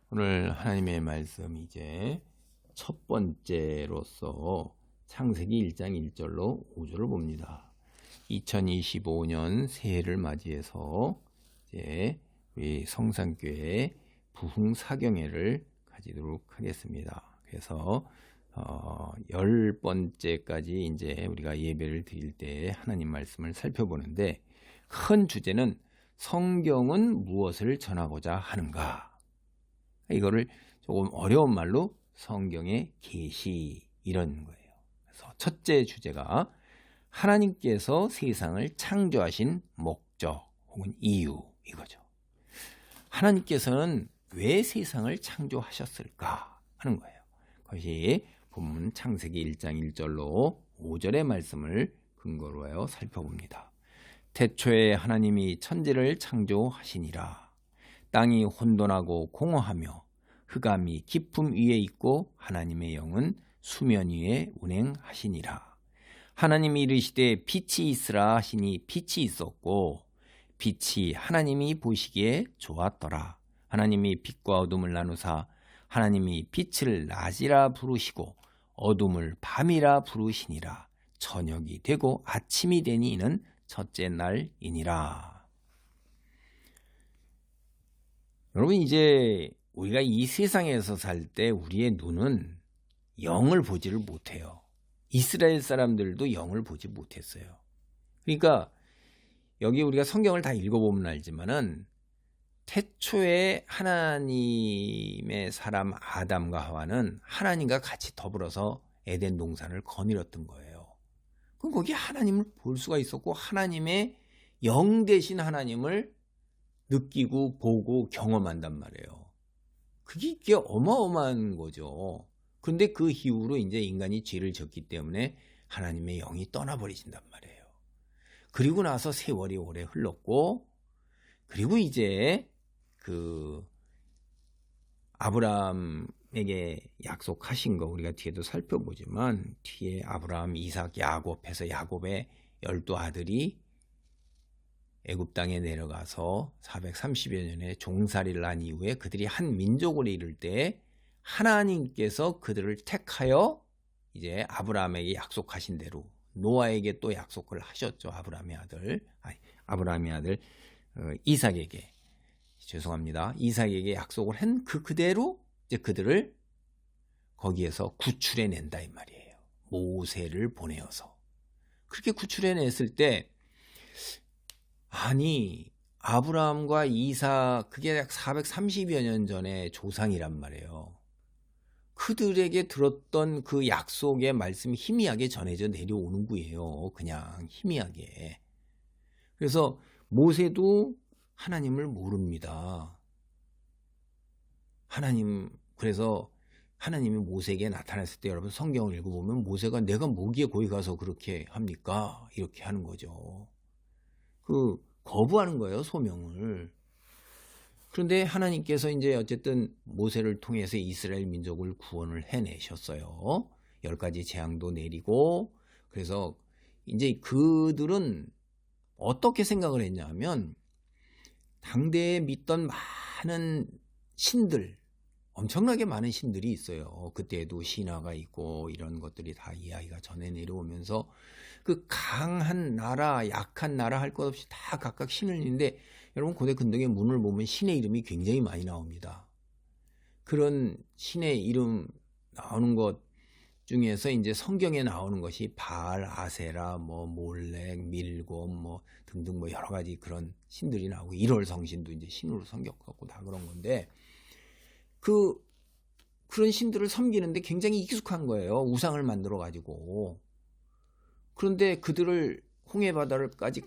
오늘 하나님의 말씀 이제 첫 번째로서 창세기 1장 1절로 5절을 봅니다. 2025년 새해를 맞이해서 이제 우리 성산교회 부흥 사경회를 가지도록 하겠습니다. 그래서 10번째까지 이제 우리가 예배를 드릴 때 하나님 말씀을 살펴보는데, 큰 주제는 성경은 무엇을 전하고자 하는가? 이거를 조금 어려운 말로 성경의 계시, 이런 거예요. 그래서 첫째 주제가 하나님께서 세상을 창조하신 목적 혹은 이유, 이거죠. 하나님께서는 왜 세상을 창조하셨을까 하는 거예요. 그것이 본문 창세기 1장 1절로 5절의 말씀을 근거로 하여 살펴봅니다. 태초에 하나님이 천지를 창조하시니라. 땅이 혼돈하고 공허하며 흑암이 깊음 위에 있고 하나님의 영은 수면 위에 운행하시니라. 하나님이 이르시되 빛이 있으라 하시니 빛이 있었고 빛이 하나님이 보시기에 좋았더라. 하나님이 빛과 어둠을 나누사 하나님이 빛을 낮이라 부르시고 어둠을 밤이라 부르시니라. 저녁이 되고 아침이 되니 이는 첫째 날이니라. 여러분, 이제 우리가 이 세상에서 살 때 우리의 눈은 영을 보지를 못해요. 이스라엘 사람들도 영을 보지 못했어요. 그러니까 여기 우리가 성경을 다 읽어보면 알지만은 태초에 하나님의 사람 아담과 하와는 하나님과 같이 더불어서 에덴 동산을 거닐었던 거예요. 그럼 거기 하나님을 볼 수가 있었고 하나님의 영 대신 하나님을 느끼고 보고 경험한단 말이에요. 그게 어마어마한 거죠. 그런데 그 이후로 이제 인간이 죄를 졌기 때문에 하나님의 영이 떠나버리신단 말이에요. 그리고 나서 세월이 오래 흘렀고, 그리고 이제 그 아브라함에게 약속하신 거 우리가 뒤에도 살펴보지만, 뒤에 아브라함, 이삭, 야곱 해서 야곱의 12아들이 애굽 땅에 내려가서 430여 년의 종살이를 한 이후에 그들이 한 민족을 이룰 때 하나님께서 그들을 택하여 이제 아브라함에게 약속하신 대로 노아에게 또 약속을 하셨죠. 아브라함의 아들 이삭에게, 죄송합니다. 이삭에게 약속을 한 그대로 이제 그들을 거기에서 구출해낸다 이 말이에요. 모세를 보내어서. 그렇게 구출해냈을 때, 아니, 아브라함과 이삭, 그게 약 430여 년 전의 조상이란 말이에요. 그들에게 들었던 그 약속의 말씀이 희미하게 전해져 내려오는 거예요. 그냥 희미하게. 그래서 모세도 하나님을 모릅니다. 그래서 하나님이 모세에게 나타났을 때 여러분 성경을 읽어보면 모세가 내가 뭐기에 거기 가서 그렇게 합니까? 이렇게 하는 거죠. 거부하는 거예요, 소명을. 그런데 하나님께서 이제 어쨌든 모세를 통해서 이스라엘 민족을 구원을 해내셨어요. 10가지 재앙도 내리고. 그래서 이제 그들은 어떻게 생각을 했냐면, 당대에 믿던 많은 신들, 엄청나게 많은 신들이 있어요. 그때도 신화가 있고 이런 것들이 다 이야기가 전해 내려오면서 그 강한 나라, 약한 나라 할 것 없이 다 각각 신을 있는데, 여러분 고대 근동의 문을 보면 신의 이름이 굉장히 많이 나옵니다. 그런 신의 이름 나오는 것 중에서 이제 성경에 나오는 것이 바알, 아세라, 몰렉, 밀곰, 등등 여러 가지 그런 신들이 나오고, 1월 성신도 이제 신으로 섬겼고 다 그런 건데, 그런 신들을 섬기는데 굉장히 익숙한 거예요. 우상을 만들어 가지고. 그런데 그들을 홍해 바다를까지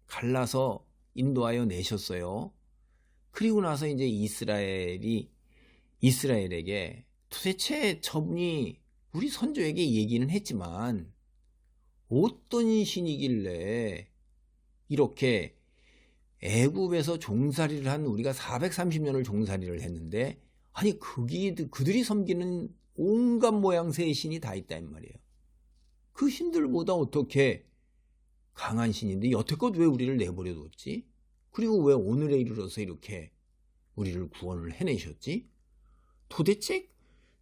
갈라서 인도하여 내셨어요. 그리고 나서 이제 이스라엘에게 도대체 저분이 우리 선조에게 얘기는 했지만 어떤 신이길래 이렇게 애굽에서 종살이를 한 우리가 430년을 종살이를 했는데, 아니 그들이 섬기는 온갖 모양새의 신이 다 있다 이 말이에요. 그 신들보다 어떻게 강한 신인데 여태껏 왜 우리를 내버려뒀지? 그리고 왜 오늘에 이르러서 이렇게 우리를 구원을 해내셨지? 도대체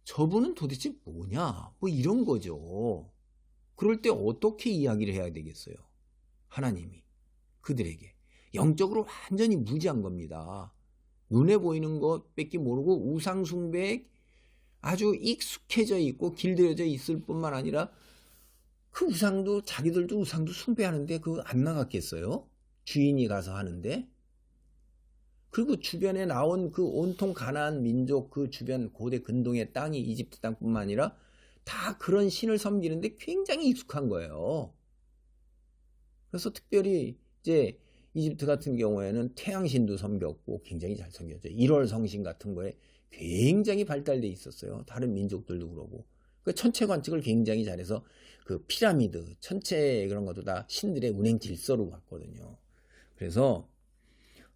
저분은 도대체 뭐냐? 뭐 이런 거죠. 그럴 때 어떻게 이야기를 해야 되겠어요? 하나님이 그들에게 영적으로 완전히 무지한 겁니다. 눈에 보이는 것밖에 모르고 우상 숭배에 아주 익숙해져 있고 길들여져 있을 뿐만 아니라 그 우상도 자기들도 우상도 숭배하는데 그거 안 나갔겠어요? 주인이 가서 하는데. 그리고 주변에 나온 그 온통 가나안 민족 그 주변 고대 근동의 땅이 이집트 땅뿐만 아니라 다 그런 신을 섬기는데 굉장히 익숙한 거예요. 그래서 특별히 이제 이집트 같은 경우에는 태양신도 섬겼고 굉장히 잘 섬겼죠. 1월 성신 같은 거에 굉장히 발달돼 있었어요. 다른 민족들도 그러고. 그 천체 관측을 굉장히 잘해서 그 피라미드, 천체 그런 것도 다 신들의 운행 질서로 봤거든요. 그래서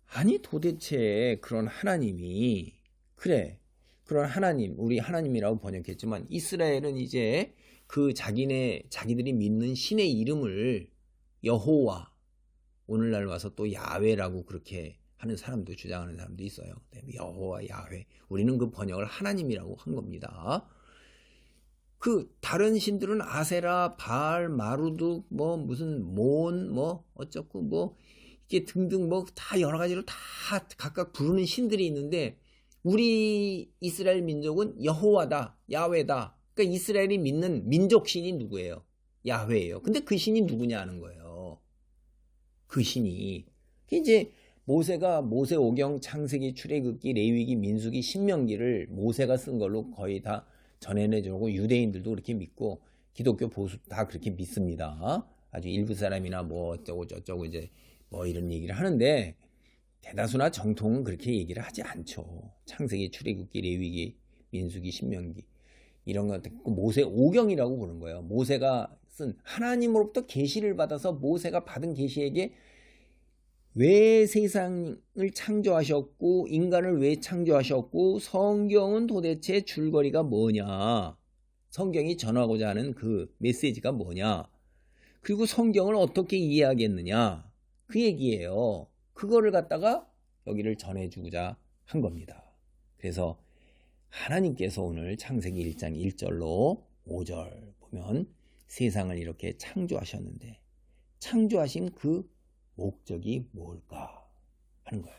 아니 도대체 그런 하나님이 그래 그런 하나님 우리 하나님이라고 번역했지만 이스라엘은 이제 그 자기들이 믿는 신의 이름을 여호와 오늘날 와서 또 야훼라고 그렇게 하는 사람도 주장하는 사람도 있어요. 여호와 야훼 우리는 그 번역을 하나님이라고 한 겁니다. 그 다른 신들은 아세라, 바알, 마루드, 뭐 무슨 몬, 뭐 어쩌고 뭐 이게 등등 뭐 다 여러 가지로 다 각각 부르는 신들이 있는데 우리 이스라엘 민족은 여호와다, 야훼다. 그러니까 이스라엘이 믿는 민족 신이 누구예요? 야훼예요. 근데 그 신이 누구냐 하는 거예요. 그 신이 이제 모세가 모세오경, 창세기, 출애굽기, 레위기, 민수기, 신명기를 모세가 쓴 걸로 거의 다 전해내주고 유대인들도 그렇게 믿고 기독교 보수 다 그렇게 믿습니다. 아주 일부 사람이나 뭐 어쩌고 저쩌고 이제 뭐 이런 얘기를 하는데 대다수나 정통은 그렇게 얘기를 하지 않죠. 창세기, 출애굽기, 레위기, 민수기, 신명기 이런 것 모세오경이라고 부르는 거예요. 모세가 쓴 하나님으로부터 계시를 받아서 모세가 받은 계시에게 왜 세상을 창조하셨고 인간을 왜 창조하셨고 성경은 도대체 줄거리가 뭐냐 성경이 전하고자 하는 그 메시지가 뭐냐 그리고 성경을 어떻게 이해하겠느냐 그 얘기예요. 그거를 갖다가 여기를 전해주고자 한 겁니다. 그래서 하나님께서 오늘 창세기 1장 1절로 5절 보면 세상을 이렇게 창조하셨는데 창조하신 그 목적이 뭘까 하는 거예요.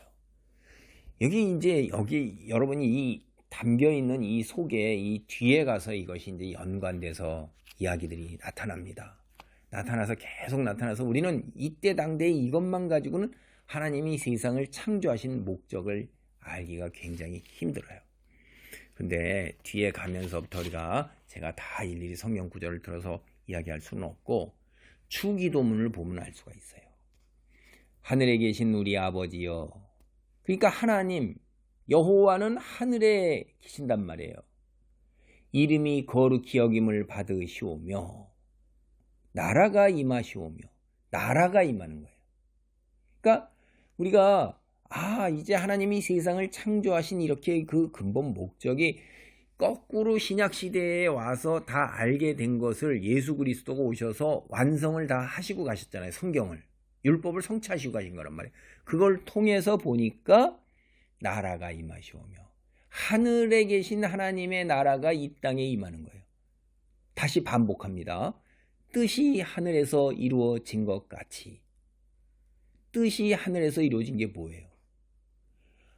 여기 여러분이 이 담겨 있는 이 속에 이 뒤에 가서 이것이 이제 연관돼서 이야기들이 나타납니다. 나타나서 계속 나타나서 우리는 이때 당대에 이것만 가지고는 하나님이 세상을 창조하신 목적을 알기가 굉장히 힘들어요. 근데 뒤에 가면서부터 제가 다 일일이 성경 구절을 들어서 이야기할 수는 없고 주기도문을 보면 알 수가 있어요. 하늘에 계신 우리 아버지여. 그러니까 하나님 여호와는 하늘에 계신단 말이에요. 이름이 거룩히 여김을 받으시오며 나라가 임하시오며 나라가 임하는 거예요. 그러니까 우리가 이제 하나님이 세상을 창조하신 이렇게 그 근본 목적이 거꾸로 신약시대에 와서 다 알게 된 것을 예수 그리스도가 오셔서 완성을 다 하시고 가셨잖아요. 성경을. 율법을 성취하시고 가신 거란 말이에요. 그걸 통해서 보니까 나라가 임하시오며 하늘에 계신 하나님의 나라가 이 땅에 임하는 거예요. 다시 반복합니다. 뜻이 하늘에서 이루어진 것 같이. 뜻이 하늘에서 이루어진 게 뭐예요?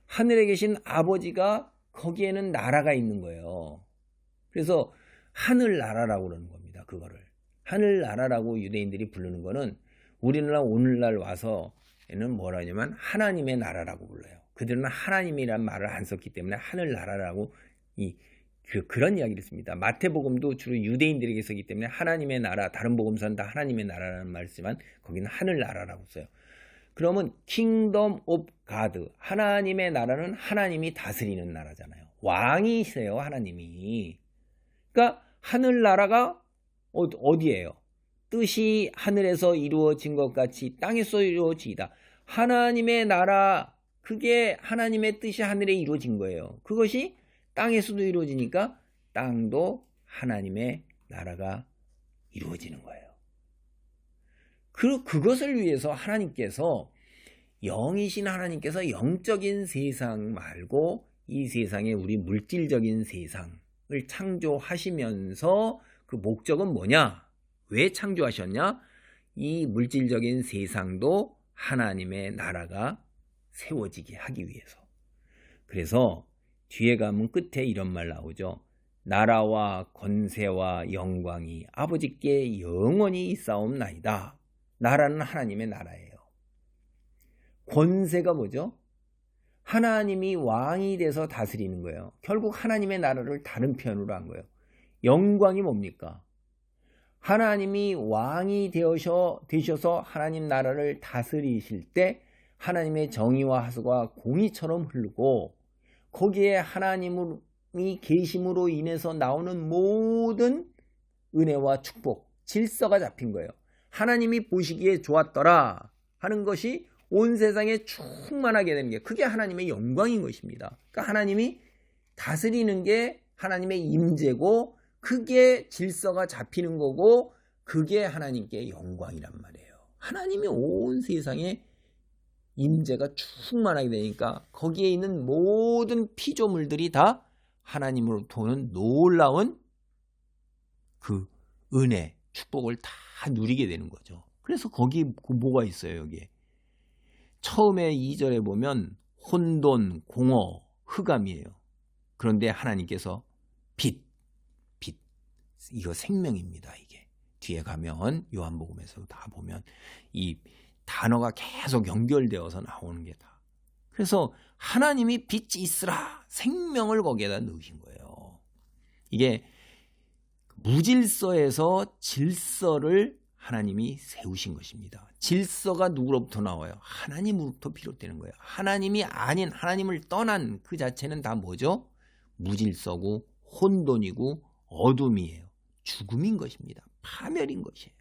하늘에 계신 아버지가 거기에는 나라가 있는 거예요. 그래서 하늘나라라고 그러는 겁니다. 그거를. 하늘나라라고 유대인들이 부르는 거는 우리나라 오늘날 와서는 뭐라 하냐면 하나님의 나라라고 불러요. 그들은 하나님이란 말을 안 썼기 때문에 하늘나라라고 그런 이야기를 씁니다. 마태복음도 주로 유대인들에게 쓰기 때문에 하나님의 나라, 다른 복음서는 다 하나님의 나라라는 말을 쓰지만 거기는 하늘나라라고 써요. 그러면 Kingdom of God, 하나님의 나라는 하나님이 다스리는 나라잖아요. 왕이세요, 하나님이. 그러니까 하늘나라가 어디예요? 뜻이 하늘에서 이루어진 것 같이 땅에서 이루어지이다. 하나님의 나라, 그게 하나님의 뜻이 하늘에 이루어진 거예요. 그것이 땅에서도 이루어지니까 땅도 하나님의 나라가 이루어지는 거예요. 그것을 위해서 하나님께서 영이신 하나님께서 영적인 세상 말고 이 세상에 우리 물질적인 세상을 창조하시면서 그 목적은 뭐냐? 왜 창조하셨냐? 이 물질적인 세상도 하나님의 나라가 세워지게 하기 위해서. 그래서 뒤에 가면 끝에 이런 말 나오죠. 나라와 권세와 영광이 아버지께 영원히 있사옵나이다. 나라는 하나님의 나라예요. 권세가 뭐죠? 하나님이 왕이 돼서 다스리는 거예요. 결국 하나님의 나라를 다른 표현으로 한 거예요. 영광이 뭡니까? 하나님이 왕이 되셔서 하나님 나라를 다스리실 때 하나님의 정의와 하수가 공의처럼 흐르고 거기에 하나님이 계심으로 인해서 나오는 모든 은혜와 축복, 질서가 잡힌 거예요. 하나님이 보시기에 좋았더라 하는 것이 온 세상에 충만하게 되는 게 그게 하나님의 영광인 것입니다. 그러니까 하나님이 다스리는 게 하나님의 임재고 그게 질서가 잡히는 거고 그게 하나님께 영광이란 말이에요. 하나님이 온 세상에 임재가 충만하게 되니까 거기에 있는 모든 피조물들이 다 하나님으로부터 오는 놀라운 그 은혜, 축복을 다 누리게 되는 거죠. 그래서 거기 뭐가 있어요, 여기에. 처음에 2절에 보면 혼돈, 공허, 흑암이에요. 그런데 하나님께서 빛, 이거 생명입니다. 이게 뒤에 가면 요한복음에서 다 보면 이 단어가 계속 연결되어서 나오는 게 다. 그래서 하나님이 빛이 있으라 생명을 거기에다 넣으신 거예요. 이게 무질서에서 질서를 하나님이 세우신 것입니다. 질서가 누구로부터 나와요? 하나님으로부터 비롯되는 거예요. 하나님이 아닌 하나님을 떠난 그 자체는 다 뭐죠? 무질서고 혼돈이고 어둠이에요. 죽음인 것입니다. 파멸인 것이에요.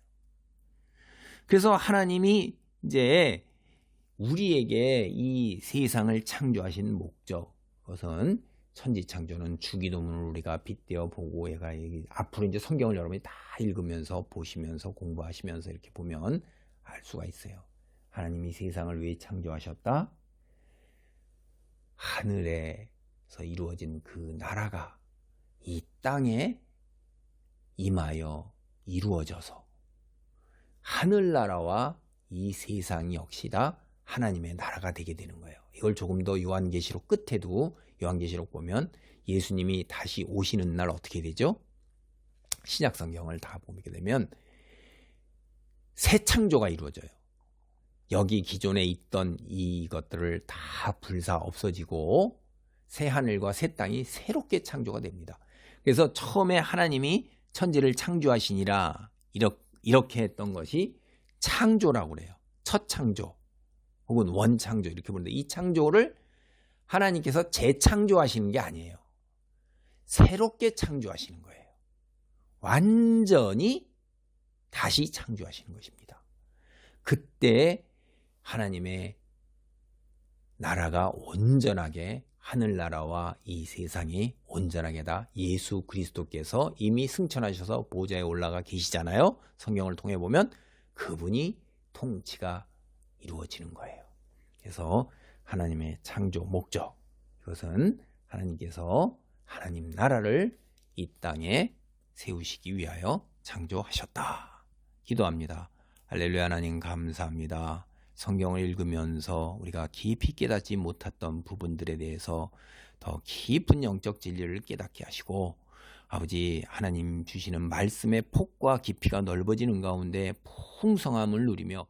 그래서 하나님이 이제 우리에게 이 세상을 창조하신 목적, 그것은 천지창조는 주기도문을 우리가 빗대어 보고 얘가 앞으로 이제 성경을 여러분이 다 읽으면서 보시면서 공부하시면서 이렇게 보면 알 수가 있어요. 하나님이 세상을 왜 창조하셨다? 하늘에서 이루어진 그 나라가 이 땅에 임하여 이루어져서 하늘나라와 이 세상 역시 다 하나님의 나라가 되게 되는 거예요. 이걸 조금 더 요한계시록 끝에도 요한계시록 보면 예수님이 다시 오시는 날 어떻게 되죠? 신약성경을 다 보게 되면 새 창조가 이루어져요. 여기 기존에 있던 이것들을 다 불사 없어지고 새 하늘과 새 땅이 새롭게 창조가 됩니다. 그래서 처음에 하나님이 천지를 창조하시니라 이렇게 했던 것이 창조라고 그래요. 첫 창조 혹은 원창조 이렇게 부르는데 이 창조를 하나님께서 재창조하시는 게 아니에요. 새롭게 창조하시는 거예요. 완전히 다시 창조하시는 것입니다. 그때 하나님의 나라가 온전하게 하늘나라와 이 세상이 온전하게 다 예수 그리스도께서 이미 승천하셔서 보좌에 올라가 계시잖아요. 성경을 통해 보면 그분이 통치가 이루어지는 거예요. 그래서 하나님의 창조 목적, 이것은 하나님께서 하나님 나라를 이 땅에 세우시기 위하여 창조하셨다. 기도합니다. 할렐루야. 하나님 감사합니다. 성경을 읽으면서 우리가 깊이 깨닫지 못했던 부분들에 대해서 더 깊은 영적 진리를 깨닫게 하시고 아버지 하나님 주시는 말씀의 폭과 깊이가 넓어지는 가운데 풍성함을 누리며